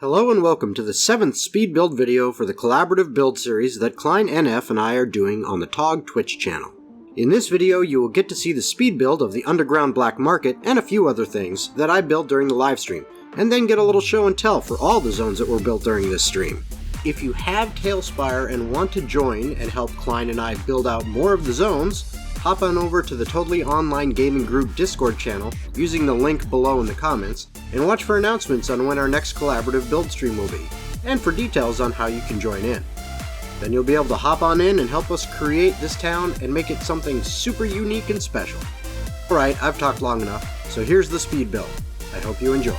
Hello and welcome to the 7th speed build video for the Collaborative Build series that Klein NF and I are doing on the TOG Twitch channel. In this video you will get to see the speed build of the underground black market and a few other things that I built during the livestream, and then get a little show and tell for all the zones that were built during this stream. If you have Talespire and want to join and help Klein and I build out more of the zones, hop on over to the Totally Online Gaming Group Discord channel using the link below in the comments, and watch for announcements on when our next collaborative build stream will be, and for details on how you can join in. Then you'll be able to hop on in and help us create this town and make it something super unique and special. Alright, I've talked long enough, so here's the speed build. I hope you enjoy.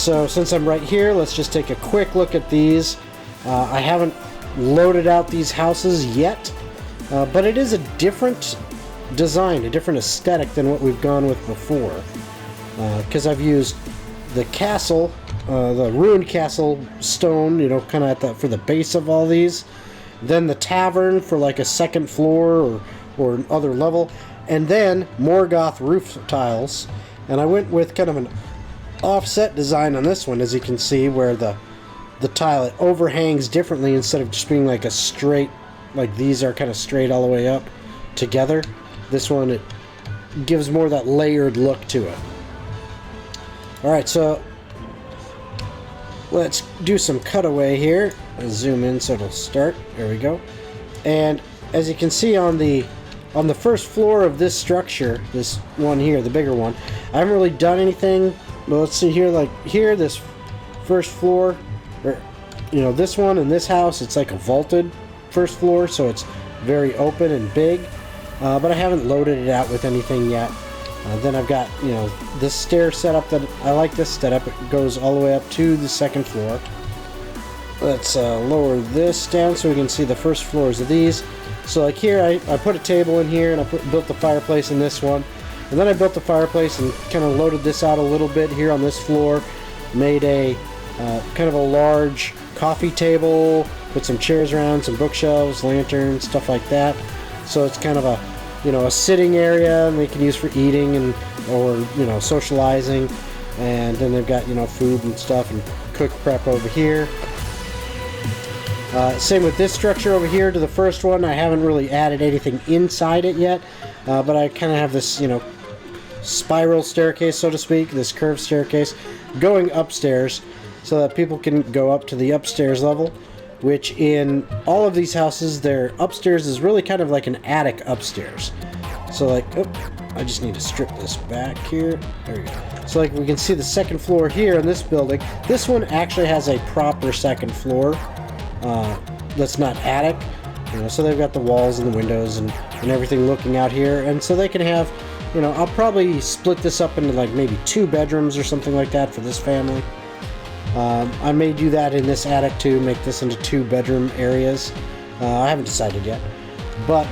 So since I'm right here, let's just take a quick look at these. I haven't loaded out these houses yet, but it is a different design, a different aesthetic than what we've gone with before. Because I've used the castle, the ruined castle stone, you know, kind of for the base of all these. Then the tavern for like a second floor or other level. And then Morgoth roof tiles. And I went with kind of an offset design on this one, as you can see, where the tile, it overhangs differently instead of just being like a straight, like these are kind of straight all the way up together. This one, it gives more of that layered look to it. Alright, so let's do some cutaway here. I'll zoom in so it'll start. There we go. And as you can see on the first floor of this structure, this one here, the bigger one, I haven't really done anything. But let's see here, like here, this first floor, or you know, this one and this house, it's like a vaulted first floor, so it's very open and big. But I haven't loaded it out with anything yet. Then I've got, you know, this stair setup that I like. This setup, it goes all the way up to the second floor. Let's lower this down so we can see the first floors of these. So like here, I put a table in here, and I built the fireplace in this one. And then I built the fireplace and kind of loaded this out a little bit here on this floor. Made a kind of a large coffee table, put some chairs around, some bookshelves, lanterns, stuff like that. So it's kind of a, you know, a sitting area, and they can use for eating and or, you know, socializing. And then they've got, you know, food and stuff and cook prep over here. Same with this structure over here to the first one. I haven't really added anything inside it yet, but I kind of have this, you know, spiral staircase, so to speak, this curved staircase going upstairs so that people can go up to the upstairs level, which in all of these houses, their upstairs is really kind of like an attic upstairs. So like, oh, I just need to strip this back here. There we go. So like we can see the second floor here in this building. This one actually has a proper second floor. That's not attic, you know, so they've got the walls and the windows and everything looking out here, and so they can have, you know, I'll probably split this up into like maybe 2 bedrooms or something like that for this family. I may do that in this attic too, make this into 2 bedroom areas. I haven't decided yet, but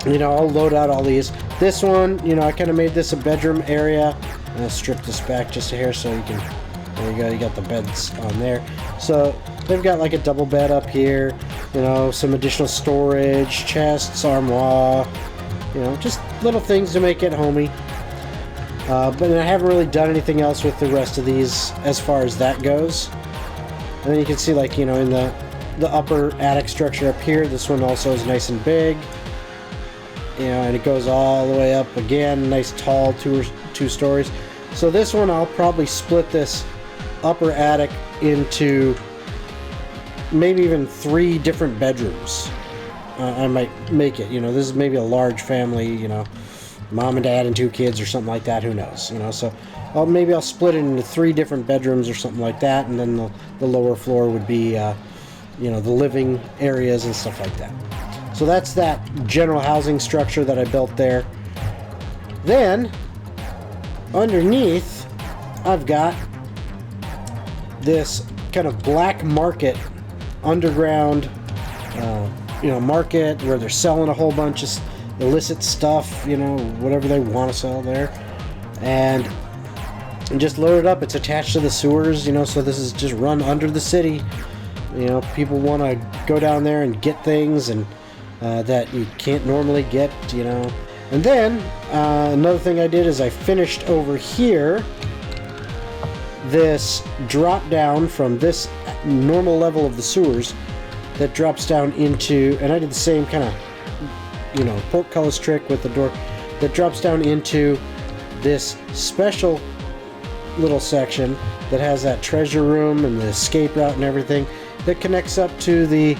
you know, I'll load out all these. This one, you know, I kind of made this a bedroom area. I'll strip this back just a hair so you can, there you go, you got the beds on there. So they've got like a double bed up here, you know, some additional storage, chests, armoire, you know, just little things to make it homey. But I haven't really done anything else with the rest of these as far as that goes. And then you can see, like, you know, in the upper attic structure up here, this one also is nice and big. You know, and it goes all the way up again, nice tall two stories. So this one, I'll probably split this upper attic into maybe even 3 different bedrooms. I might make it, you know, this is maybe a large family, you know, mom and dad and 2 kids or something like that, who knows, you know, so maybe I'll split it into 3 different bedrooms or something like that, and then the lower floor would be, you know, the living areas and stuff like that. So that's that general housing structure that I built there. Then, underneath, I've got this kind of black market, underground, you know, market where they're selling a whole bunch of illicit stuff, you know, whatever they want to sell there, and just load it up. It's attached to the sewers, you know, so this is just run under the city. You know, people want to go down there and get things and that you can't normally get, you know. And then another thing I did is I finished over here this drop down from this normal level of the sewers that drops down into, and I did the same kind of, you know, portcullis trick with the door that drops down into this special little section that has that treasure room and the escape route and everything that connects up to the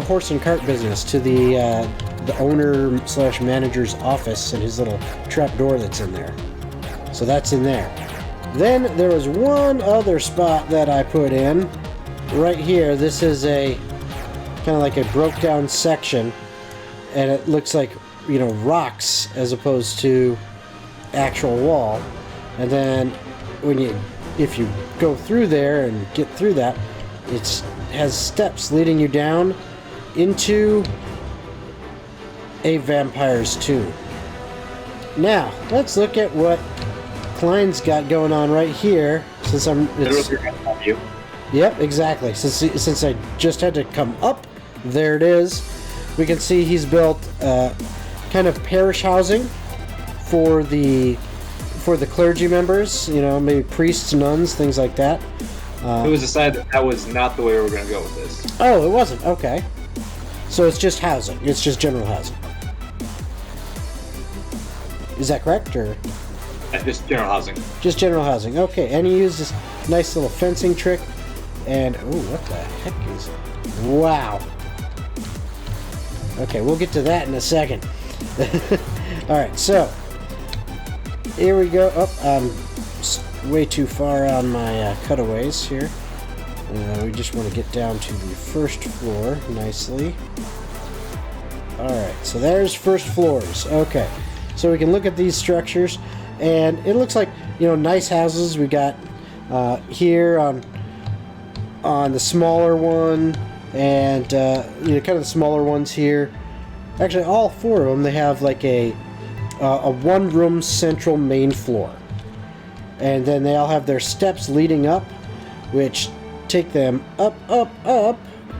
horse and cart business, to the owner / manager's office and his little trap door that's in there. So that's in there. Then there was one other spot that I put in right here. This is a kind of like a broke down section, and it looks like, you know, rocks as opposed to actual wall. And then when you if you go through there and get through that, it has steps leading you down into a vampire's tomb. Now, let's look at what Klein's got going on right here. Since Yep, exactly. Since I just had to come up, there it is. We can see he's built kind of parish housing for the clergy members. You know, maybe priests, nuns, things like that. It was decided that was not the way we were going to go with this. Oh, it wasn't. Okay. So it's just housing. It's just general housing. Is that correct, or? Just general housing. Just general housing. Okay, and he used this nice little fencing trick. And, oh, what the heck is... Wow. Okay, we'll get to that in a second. Alright, so... Here we go. Oh, I'm way too far on my cutaways here. We just want to get down to the first floor nicely. Alright, so there's first floors. Okay, so we can look at these structures. And it looks like, you know, nice houses. We got here on the smaller one, and you know, kind of the smaller ones here. Actually, all four of them, they have like a one-room central main floor, and then they all have their steps leading up, which take them up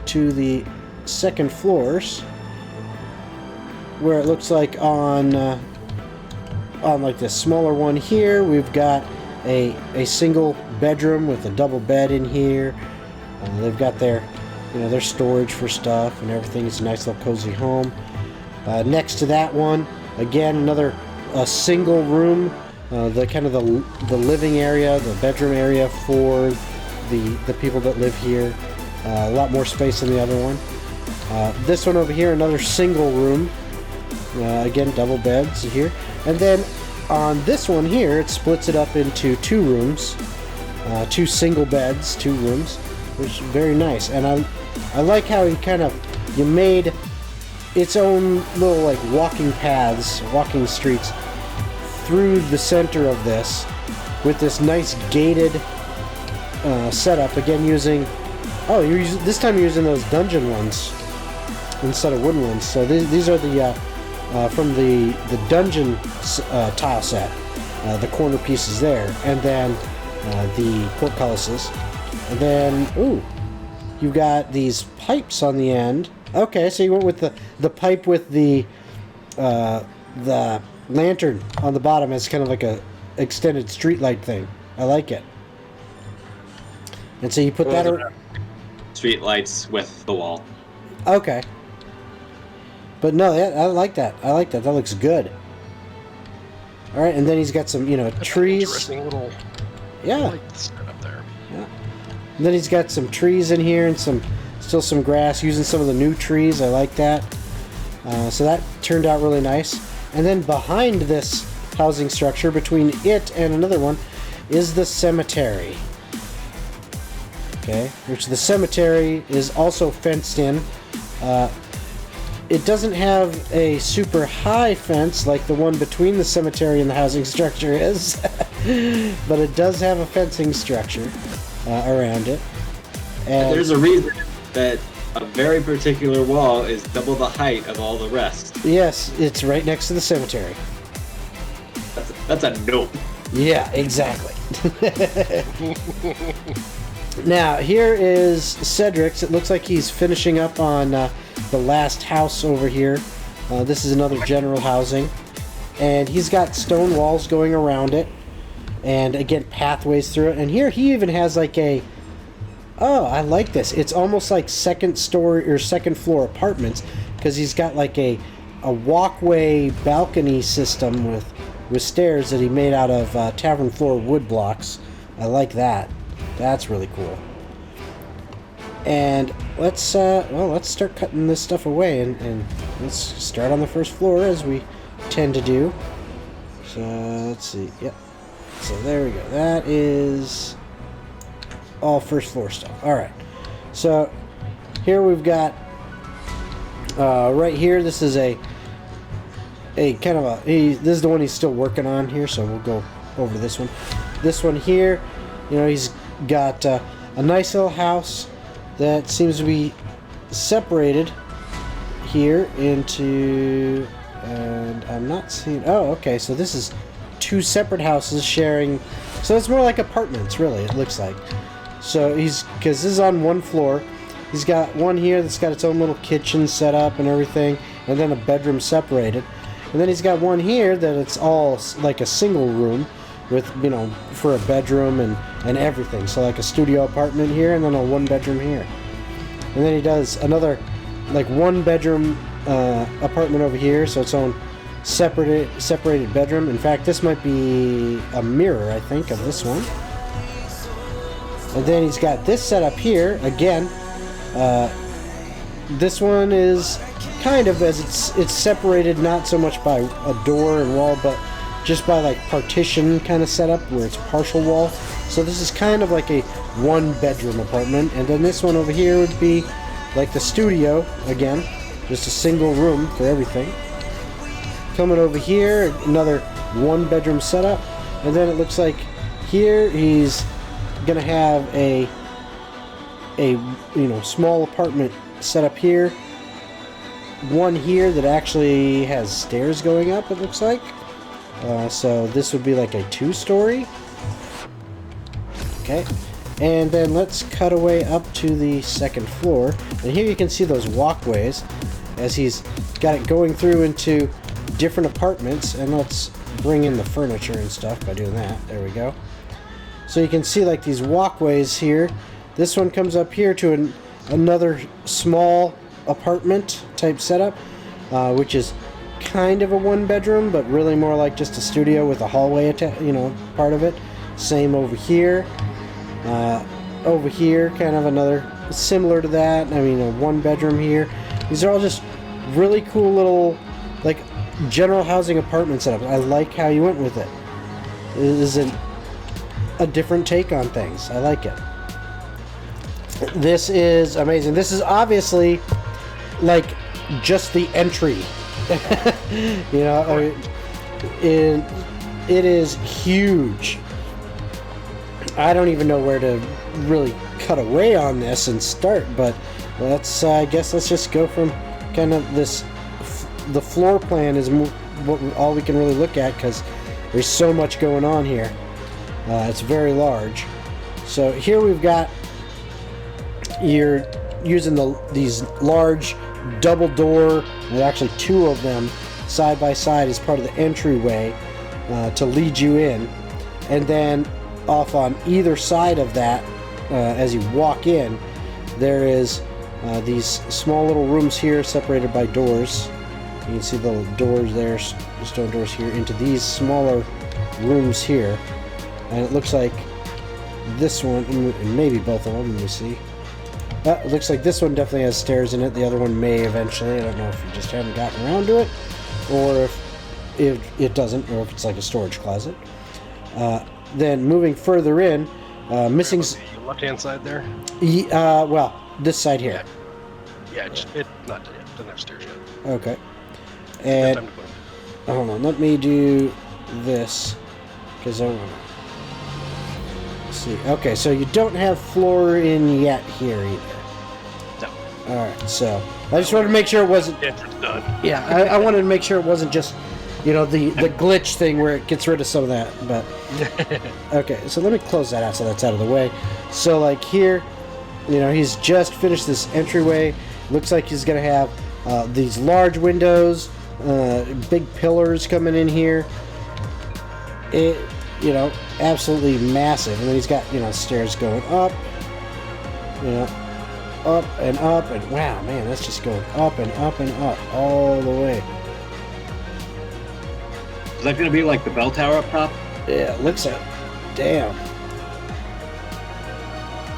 to the second floors, where it looks like on like the smaller one here, we've got a single bedroom with a double bed in here. They've got their, you know, their storage for stuff and everything. It's a nice little cozy home. Next to that one, again, another single room, the kind of the living area, the bedroom area for the people that live here. A lot more space than the other one. This one over here, another single room. Again, double beds here. And then on this one here, it splits it up into two rooms, two single beds, two rooms, which is very nice. And I like how you made its own little like walking paths, walking streets through the center of this with this nice gated setup. Again, using this time you're using those dungeon ones instead of wooden ones. So these are the from the dungeon tile set, the corner pieces there, and then the portcullises, and then you've got these pipes on the end. Okay, so you went with the pipe with the lantern on the bottom as kind of like a extended street light thing. I like it. And so you put that around. Street lights with the wall. Okay. But no, I like that. I like that. That looks good. All right, and then he's got some, you know, trees. Interesting little lights up there. Yeah. And then he's got some trees in here and still some grass. Using some of the new trees. I like that. So that turned out really nice. And then behind this housing structure, between it and another one, is the cemetery. Okay, which the cemetery is also fenced in. It doesn't have a super high fence like the one between the cemetery and the housing structure is, but it does have a fencing structure around it. And there's a reason that a very particular wall is double the height of all the rest. Yes, it's right next to the cemetery. That's a nope. Yeah, exactly. Now, here is Cedric's. It looks like he's finishing up on the last house over here. This is another general housing. And he's got stone walls going around it. And again, pathways through it. And here he even has like a... Oh, I like this. It's almost like second story or second floor apartments. Because he's got like a walkway balcony system with stairs that he made out of tavern floor wood blocks. I like that. That's really cool. And let's start cutting this stuff away and let's start on the first floor as we tend to do. So let's see. Yep. So there we go. That is all first floor stuff. All right. So here we've got right here. This is a kind of this is the one he's still working on here. So we'll go over this one. This one here You know, he's got a nice little house that seems to be separated here into, and I'm not seeing, oh, okay, so this is two separate houses sharing, so it's more like apartments, really, it looks like. So because this is on one floor, he's got one here that's got its own little kitchen set up and everything, and then a bedroom separated. And then he's got one here that it's all like a single room with, you know, for a bedroom and everything. So like a studio apartment here and then a one bedroom here. And then he does another like one bedroom apartment over here, so its own separated bedroom. In fact, this might be a mirror, I think, of this one. And then he's got this set up here again. This one is kind of, as it's separated not so much by a door and wall, but just by like partition kind of setup where it's partial wall. So this is kind of like a one bedroom apartment. And then this one over here would be like the studio again, just a single room for everything. Coming over here, another one bedroom setup. And then it looks like here he's gonna have a you know, small apartment set up here. One here that actually has stairs going up, it looks like. So this would be like a two-story. Okay. And then let's cut away up to the second floor. And here you can see those walkways as he's got it going through into different apartments. And let's bring in the furniture and stuff by doing that. There we go. So you can see like these walkways here. This one comes up here to another small apartment type setup, which is kind of a one bedroom, but really more like just a studio with a hallway, you know, part of it. Same over here. Over here, kind of another similar to that. I mean, a one bedroom here. These are all just really cool little, like, general housing apartment setups. I like how you went with it. It is a different take on things. I like it. This is amazing. This is obviously like just the entry. You know, I mean, it is huge. I don't even know where to really cut away on this and start, but let's I guess let's just go from kind of this. The floor plan is all we can really look at because there's so much going on here. It's very large. So here we've got, you're using these large double door, and actually two of them side by side as part of the entryway to lead you in. And then off on either side of that, as you walk in, there is these small little rooms here separated by doors. You can see the little doors there, stone doors here, into these smaller rooms here. And it looks like this one, and maybe both of them, let me see. It looks like this one definitely has stairs in it. The other one may eventually. I don't know if you just haven't gotten around to it, or if it doesn't, or if it's like a storage closet. Then moving further in, missing... The left-hand side there? Well, this side here. Yeah, it doesn't have stairs yet. Okay. And hold on, let me do this, because I want to see. Okay, so you don't have floor in yet here either. No. Alright, so I just wanted to make sure it wasn't... Entrance done. Yeah, I wanted to make sure it wasn't just, you know, the glitch thing where it gets rid of some of that, but... Okay, so let me close that out so that's out of the way. So, like, here, you know, he's just finished this entryway. Looks like he's going to have these large windows, big pillars coming in here. It, you know, absolutely massive. And then he's got, you know, stairs going up, you know, up, and wow, man, that's just going up and up and up all the way. Is that going to be like the bell tower up top? Yeah, it looks like, damn.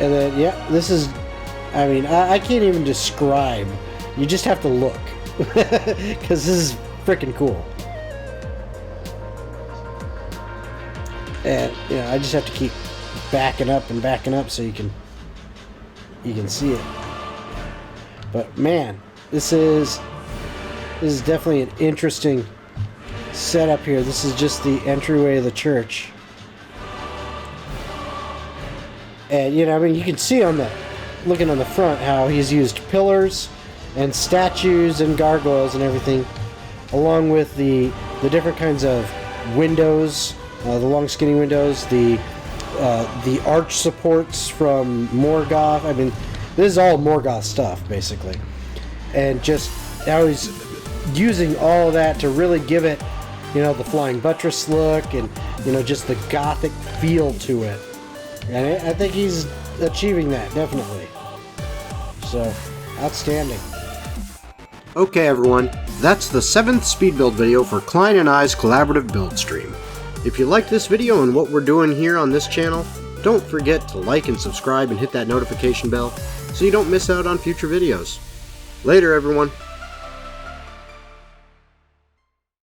And then, yeah, this is, I mean, I can't even describe. You just have to look. Because this is freaking cool. And, you know, I just have to keep backing up so you can see it. But, man, this is definitely an interesting setup here. This is just the entryway of the church. And, you know, I mean, you can see on the, looking on the front, how he's used pillars and statues and gargoyles and everything, along with the different kinds of windows, the long skinny windows, the arch supports from Morgoth. I mean, this is all Morgoth stuff, basically. And just how he's using all that to really give it, you know, the flying buttress look and, you know, just the gothic feel to it. And I think he's achieving that, definitely. So, outstanding. Okay everyone, that's the 7th speed build video for Klein and I's Collaborative Build Stream. If you liked this video and what we're doing here on this channel, don't forget to like and subscribe and hit that notification bell so you don't miss out on future videos. Later everyone.